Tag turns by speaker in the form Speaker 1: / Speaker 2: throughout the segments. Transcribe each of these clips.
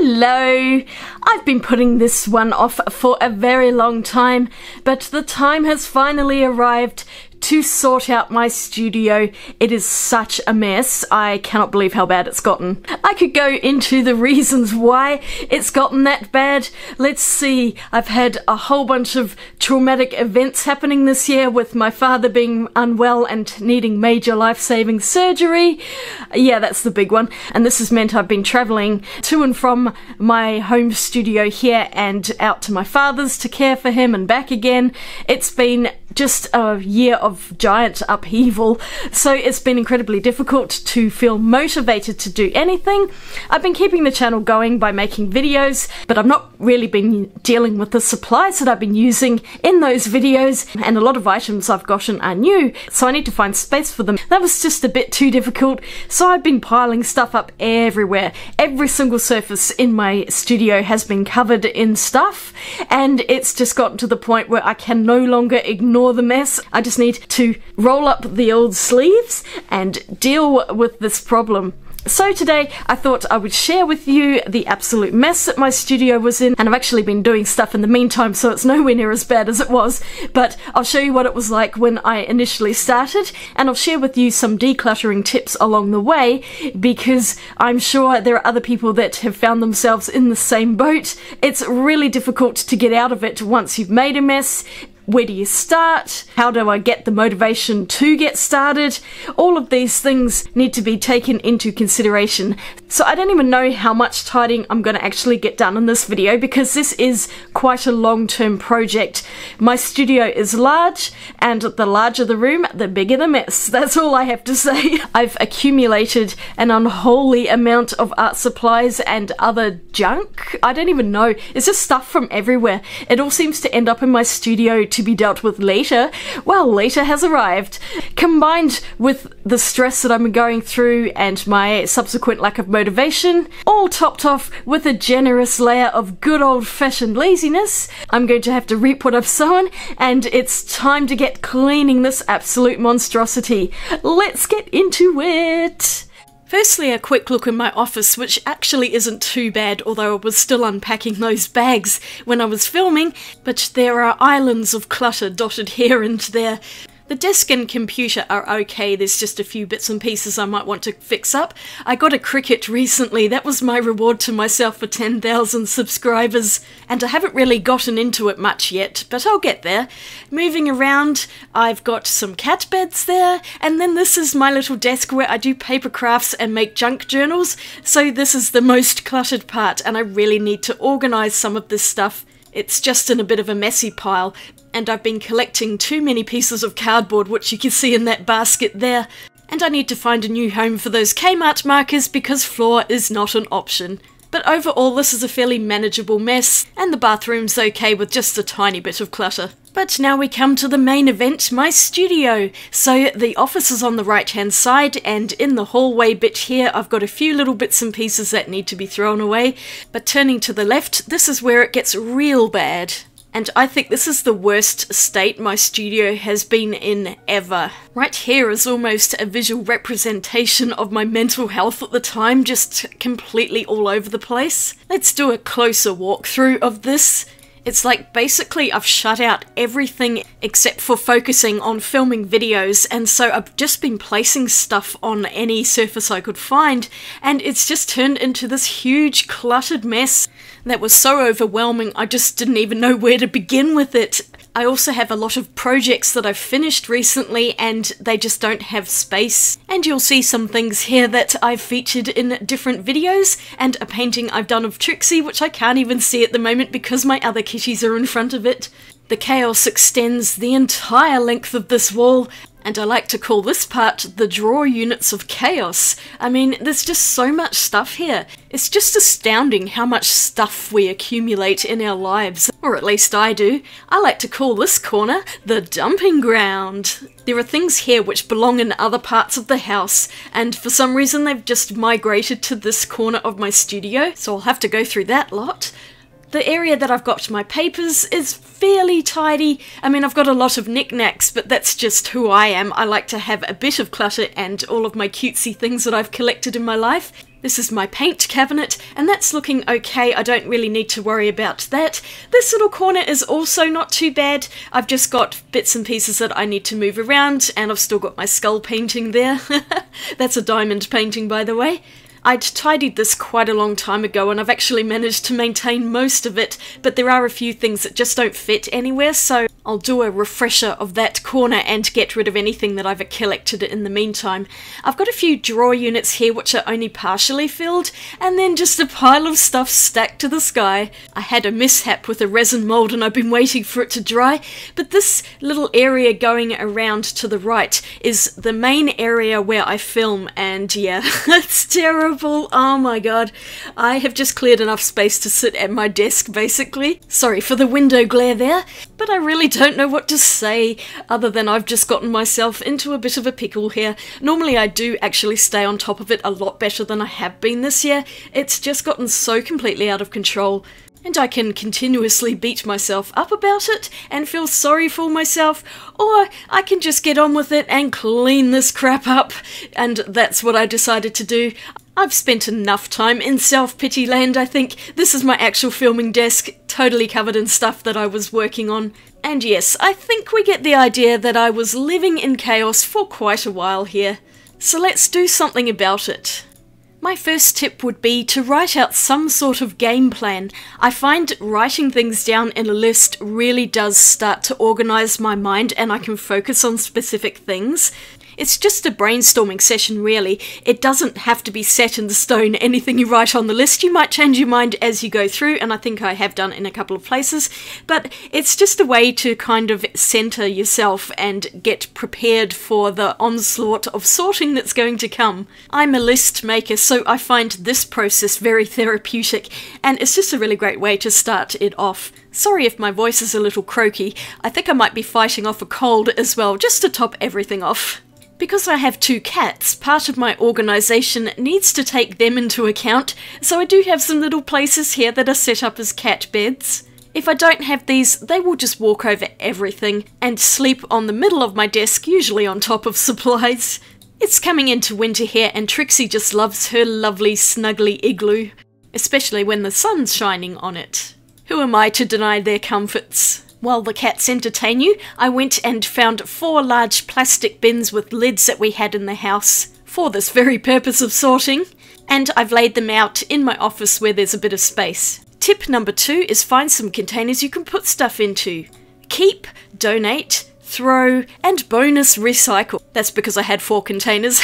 Speaker 1: Hello! I've been putting this one off for a very long time, but the time has finally arrived to sort out my studio. It is such a mess. I cannot believe how bad it's gotten. I could go into the reasons why it's gotten that bad. Let's see. I've had a whole bunch of traumatic events happening this year, with my father being unwell and needing major life-saving surgery. Yeah, that's the big one. And this has meant I've been traveling to and from my home studio here and out to my father's to care for him and back again. It's been just a year of giant upheaval, so it's been incredibly difficult to feel motivated to do anything. I've been keeping the channel going by making videos, but I've not really been dealing with the supplies that I've been using in those videos, and a lot of items I've gotten are new, so I need to find space for them. That was just a bit too difficult, so I've been piling stuff up everywhere. Every single surface in my studio has been covered in stuff, and it's just gotten to the point where I can no longer ignore the mess. I just need to roll up the old sleeves and deal with this problem. So today I thought I would share with you the absolute mess that my studio was in, and I've actually been doing stuff in the meantime, so it's nowhere near as bad as it was, but I'll show you what it was like when I initially started, and I'll share with you some decluttering tips along the way, because I'm sure there are other people that have found themselves in the same boat. It's really difficult to get out of it once you've made a mess. Where do you start? How do I get the motivation to get started? All of these things need to be taken into consideration. So I don't even know how much tidying I'm going to actually get done in this video, because this is quite a long-term project. My studio is large, and the larger the room, the bigger the mess. That's all I have to say. I've accumulated an unholy amount of art supplies and other junk. I don't even know. It's just stuff from everywhere. It all seems to end up in my studio to be dealt with later. Well, later has arrived. Combined with the stress that I'm going through and my subsequent lack of motivation, all topped off with a generous layer of good old-fashioned laziness, I'm going to have to reap what I've sown, and it's time to get cleaning this absolute monstrosity. Let's get into it! Firstly, a quick look in my office, which actually isn't too bad, although I was still unpacking those bags when I was filming, but there are islands of clutter dotted here and there. The desk and computer are okay, there's just a few bits and pieces I might want to fix up. I got a Cricut recently, that was my reward to myself for 10,000 subscribers, and I haven't really gotten into it much yet, but I'll get there. Moving around, I've got some cat beds there, and then this is my little desk where I do paper crafts and make junk journals, so this is the most cluttered part, and I really need to organise some of this stuff. It's just in a bit of a messy pile, and I've been collecting too many pieces of cardboard, which you can see in that basket there. And I need to find a new home for those Kmart markers, because floor is not an option. But overall, this is a fairly manageable mess, and the bathroom's okay with just a tiny bit of clutter. But now we come to the main event, my studio. So the office is on the right hand side, and in the hallway bit here I've got a few little bits and pieces that need to be thrown away. But turning to the left, this is where it gets real bad. And I think this is the worst state my studio has been in ever. Right here is almost a visual representation of my mental health at the time, just completely all over the place. Let's do a closer walkthrough of this. It's like basically I've shut out everything except for focusing on filming videos, and so I've just been placing stuff on any surface I could find, and it's just turned into this huge cluttered mess that was so overwhelming I just didn't even know where to begin with it. I also have a lot of projects that I've finished recently, and they just don't have space. And you'll see some things here that I've featured in different videos, and a painting I've done of Trixie, which I can't even see at the moment because my other kitties are in front of it. The chaos extends the entire length of this wall, and I like to call this part the drawer units of chaos. I mean, there's just so much stuff here. It's just astounding how much stuff we accumulate in our lives, or at least I do. I like to call this corner the dumping ground. There are things here which belong in other parts of the house, and for some reason they've just migrated to this corner of my studio, so I'll have to go through that lot. The area that I've got my papers is fairly tidy. I mean, I've got a lot of knickknacks, but that's just who I am. I like to have a bit of clutter and all of my cutesy things that I've collected in my life. This is my paint cabinet, and that's looking okay. I don't really need to worry about that. This little corner is also not too bad. I've just got bits and pieces that I need to move around, and I've still got my skull painting there. That's a diamond painting, by the way. I'd tidied this quite a long time ago, and I've actually managed to maintain most of it, but there are a few things that just don't fit anywhere, so I'll do a refresher of that corner and get rid of anything that I've collected in the meantime. I've got a few drawer units here which are only partially filled, and then just a pile of stuff stacked to the sky. I had a mishap with a resin mold and I've been waiting for it to dry, but this little area going around to the right is the main area where I film, and yeah, it's terrible. Oh my god. I have just cleared enough space to sit at my desk, basically. Sorry for the window glare there, but I really don't know what to say other than I've just gotten myself into a bit of a pickle here. Normally I do actually stay on top of it a lot better than I have been this year. It's just gotten so completely out of control. And I can continuously beat myself up about it and feel sorry for myself, or I can just get on with it and clean this crap up, and that's what I decided to do. I've spent enough time in self-pity land, I think. This is my actual filming desk, totally covered in stuff that I was working on. And yes, I think we get the idea that I was living in chaos for quite a while here. So let's do something about it. My first tip would be to write out some sort of game plan. I find writing things down in a list really does start to organise my mind, and I can focus on specific things. It's just a brainstorming session, really. It doesn't have to be set in the stone. Anything you write on the list, you might change your mind as you go through, and I think I have done in a couple of places, but it's just a way to kind of centre yourself and get prepared for the onslaught of sorting that's going to come. I'm a list maker, so I find this process very therapeutic, and it's just a really great way to start it off. Sorry if my voice is a little croaky. I think I might be fighting off a cold as well, just to top everything off. Because I have 2 cats, part of my organisation needs to take them into account, so I do have some little places here that are set up as cat beds. If I don't have these, they will just walk over everything and sleep on the middle of my desk, usually on top of supplies. It's coming into winter here, and Trixie just loves her lovely snuggly igloo, especially when the sun's shining on it. Who am I to deny their comforts? While the cats entertain you, I went and found 4 large plastic bins with lids that we had in the house for this very purpose of sorting, and I've laid them out in my office where there's a bit of space. Tip number 2 is find some containers you can put stuff into. Keep, donate, throw, and bonus recycle. That's because I had 4 containers.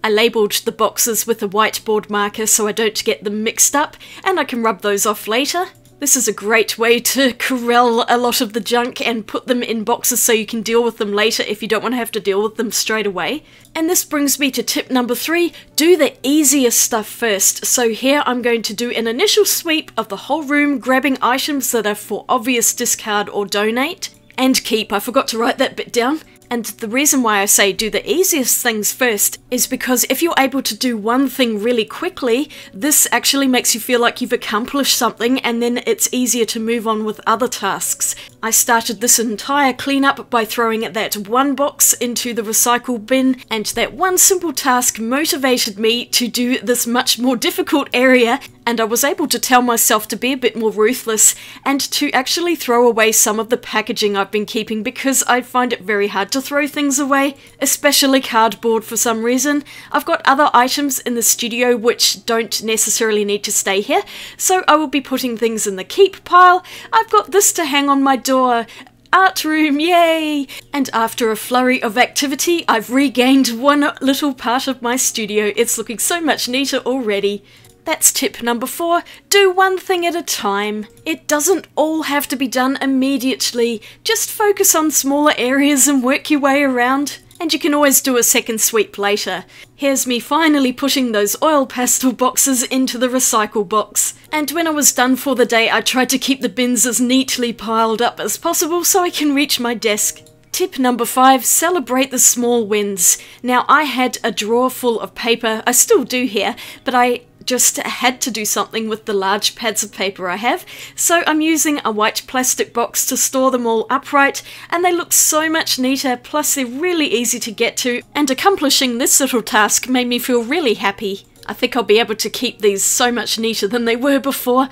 Speaker 1: I labelled the boxes with a whiteboard marker so I don't get them mixed up, and I can rub those off later. This is a great way to corral a lot of the junk and put them in boxes so you can deal with them later if you don't want to have to deal with them straight away. And this brings me to tip number 3, do the easiest stuff first. So here I'm going to do an initial sweep of the whole room, grabbing items that are for obvious discard or donate. And keep, I forgot to write that bit down. And the reason why I say do the easiest things first is because if you're able to do one thing really quickly, this actually makes you feel like you've accomplished something, and then it's easier to move on with other tasks. I started this entire cleanup by throwing that 1 box into the recycle bin, and that one simple task motivated me to do this much more difficult area, and I was able to tell myself to be a bit more ruthless and to actually throw away some of the packaging I've been keeping, because I find it very hard to throw things away, especially cardboard for some reason. I've got other items in the studio which don't necessarily need to stay here, so I will be putting things in the keep pile. I've got this to hang on my door. Art room, yay! And after a flurry of activity, I've regained one little part of my studio. It's looking so much neater already. That's tip number 4, do one thing at a time. It doesn't all have to be done immediately, just focus on smaller areas and work your way around. And you can always do a second sweep later. Here's me finally putting those oil pastel boxes into the recycle box. And when I was done for the day, I tried to keep the bins as neatly piled up as possible so I can reach my desk. Tip number 5, celebrate the small wins. Now, I had a drawer full of paper, I still do here, but I just had to do something with the large pads of paper I have, so I'm using a white plastic box to store them all upright, and they look so much neater, plus they're really easy to get to, and accomplishing this little task made me feel really happy. I think I'll be able to keep these so much neater than they were before.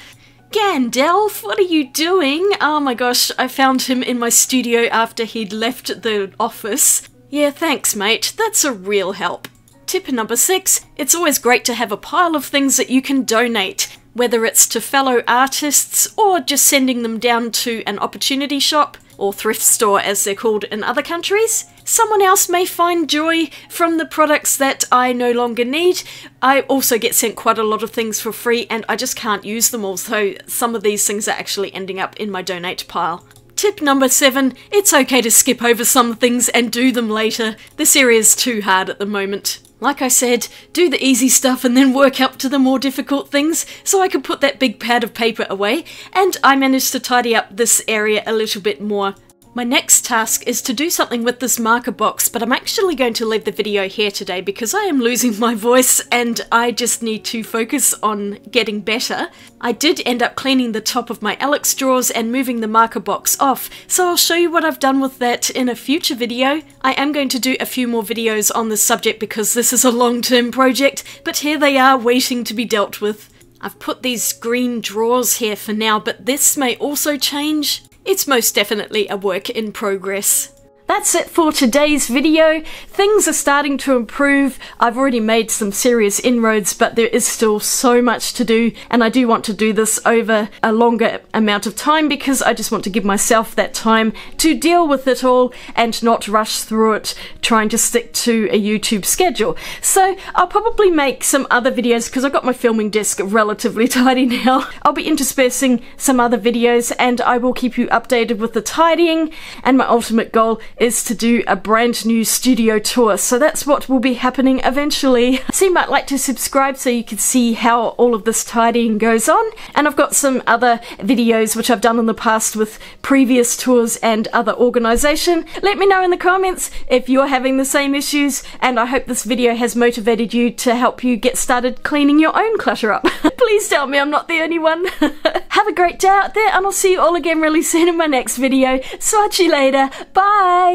Speaker 1: Gandalf, what are you doing? Oh my gosh, I found him in my studio after he'd left the office. Yeah, thanks mate, that's a real help. Tip number 6, it's always great to have a pile of things that you can donate, whether it's to fellow artists or just sending them down to an opportunity shop, or thrift store as they're called in other countries. Someone else may find joy from the products that I no longer need. I also get sent quite a lot of things for free and I just can't use them all, so some of these things are actually ending up in my donate pile. Tip number 7, it's okay to skip over some things and do them later. This area is too hard at the moment. Like I said, do the easy stuff and then work up to the more difficult things, so I could put that big pad of paper away, and I managed to tidy up this area a little bit more. My next task is to do something with this marker box, but I'm actually going to leave the video here today because I am losing my voice and I just need to focus on getting better. I did end up cleaning the top of my Alex drawers and moving the marker box off, so I'll show you what I've done with that in a future video. I am going to do a few more videos on this subject because this is a long-term project, but here they are waiting to be dealt with. I've put these green drawers here for now, but this may also change. It's most definitely a work in progress. That's it for today's video. Things are starting to improve. I've already made some serious inroads, but there is still so much to do, and I do want to do this over a longer amount of time because I just want to give myself that time to deal with it all and not rush through it trying to stick to a YouTube schedule. So I'll probably make some other videos because I've got my filming desk relatively tidy now. I'll be interspersing some other videos and I will keep you updated with the tidying, and my ultimate goal is to do a brand new studio tour, so that's what will be happening eventually. So you might like to subscribe so you can see how all of this tidying goes on, and I've got some other videos which I've done in the past with previous tours and other organisation. Let me know in the comments if you're having the same issues, and I hope this video has motivated you to help you get started cleaning your own clutter up. Please tell me I'm not the only one. Have a great day out there, and I'll see you all again really soon in my next video. Swatch you later. Bye!